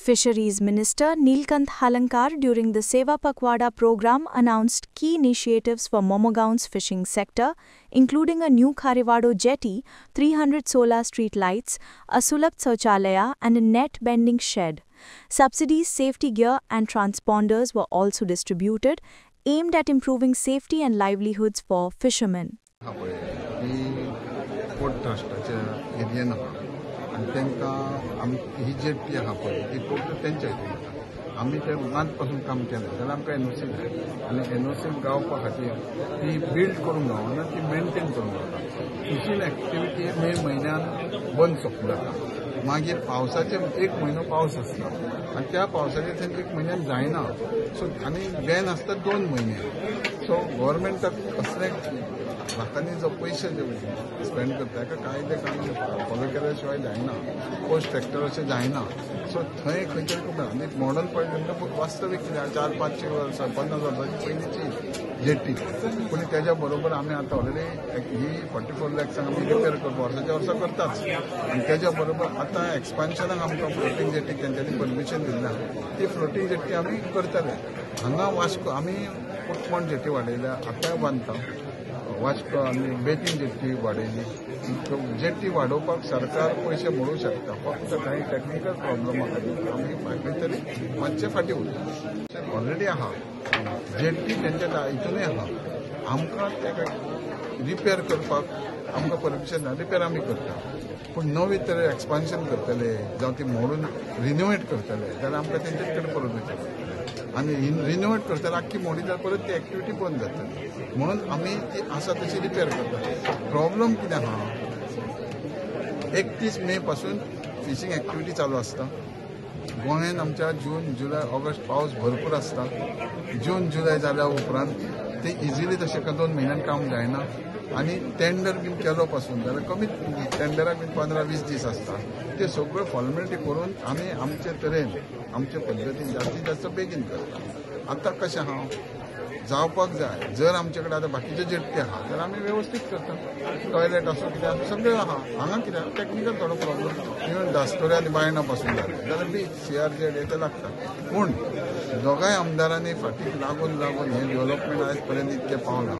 Fisheries Minister Neelkanth Halankar during the Seva Pakhwada program announced key initiatives for Momogaon's fishing sector, including a new Kharivado jetty, 300 solar street lights, a Sulabh Sauchalaya and a net bending shed. Subsidies, safety gear and transponders were also distributed, aimed at improving safety and livelihoods for fishermen. He jetty आहा पळय ती port तेंच्या हितून आमी ते मात पासून काम केलें जाल्यार आमकां एनओसी जाय आनी एनओसी गावपा खातीर ती बिल्ड करूंक गावना ती मेंटेन करूंक गावता. फिशींग एक्टिविटी मे म्हयन्यान बंद सोंपूंक जाता. मागीर पावसाचे एक म्हयनो पावस आसता आनी त्या पावसाचे थंय एक म्हयन्यान जायना. सो आनी बॅन आसता 2 म्हयने. सो गव्हर्मेंटाक कसलें लोकांनी जो पयशे जे स्पेंड करता ताका कायदे कानून फॉलो केल्या शिवाय जायना. पोस्ट फॅक्टर अशें जायना. सो थंय खंय तरी खूब आनी मॉडल पळयलें वास्तवीक कितें 400-500 वर्सां 50 वर्सांची पयलींची जेट्टी. पूण तेज्या बरोबर आमी आतां ऑलरेडी ही 44 लॅक्सांक आमी रिपेर करता वर्साच्या वर्सा करताच. आनी तेज्या बरोबर आतां एक्सपान्शनाक आमकां फ्लोटींग जेट्टीक तेंच्यांनी परमिशन दिल्या. ती फ्लोटींग जेट्टी आमी करतले. हांगा वास्को आमी कुटमण जेट्टी वाडयल्या आतां बांदता. वास्को आनी बेतीन जेट्टी वाडयली. जेट्टी वाडोवपाक सरकार पयशे मोडूंक शकता. फक्त कांय टॅक्निकल प्रॉब्लमा खातीर आमी खंय तरी मातशे फाटीं उरता. ऑलरेडी आहा जेट्टी तेंच्या हितूनय आहा. आमकां तेका रिपेर करपाक आमकां परमिशन ना. रिपेर आमी करता. पूण नवी तरेन एक्सपान्शन करतले जावं ती मोडून रिनोवेट करतले जाल्यार आमकां तेंचे कडेन परमिशन आनी रिनोवेट करतले आख्खी मोडी जाल्यार परत ती एक्टिविटी बंद जातली. म्हणून आमी ती आसा तशी रिपेर करता. प्रॉब्लम कितें आहा 31 मे पासून फिशींग एक्टिविटी चालू आसता. गोंयांत आमच्या जून जुलय ऑगस्ट पावस भरपूर आसता. जून जुलय जाल्या उपरांत ते इजिली तशें 2 म्हयन्यान काम जायना. आनी टेंडर बीन केलो पासून जाल्यार कमीत टेंडराक बीन 15-20 दीस आसता. ते सगळ्यो फॉर्मेलिटी करून आमी आमचे तरेन आमचे पद्दतीन जास्तीत जास्त बेगीन करता. आतां कशें आहा जावपाक जाय. जर आमचे कडेन आतां बाकीच्यो जेट्टी आहा जाल्यार आमी वेवस्थीत करता. टॉयलेट आसूं कितें आसूं सगळें आहा. हांगा कितें टॅक्निकल थोडो प्रॉब्लम इवन दास्तोऱ्या आनी बायणां पासून जालें जाल्यार बी CRZ येते लागता. पूण दोगांय आमदारांनी फाटीक लागून हे डेव्हलपमेंट आयज पर्यंत इतकें पावना.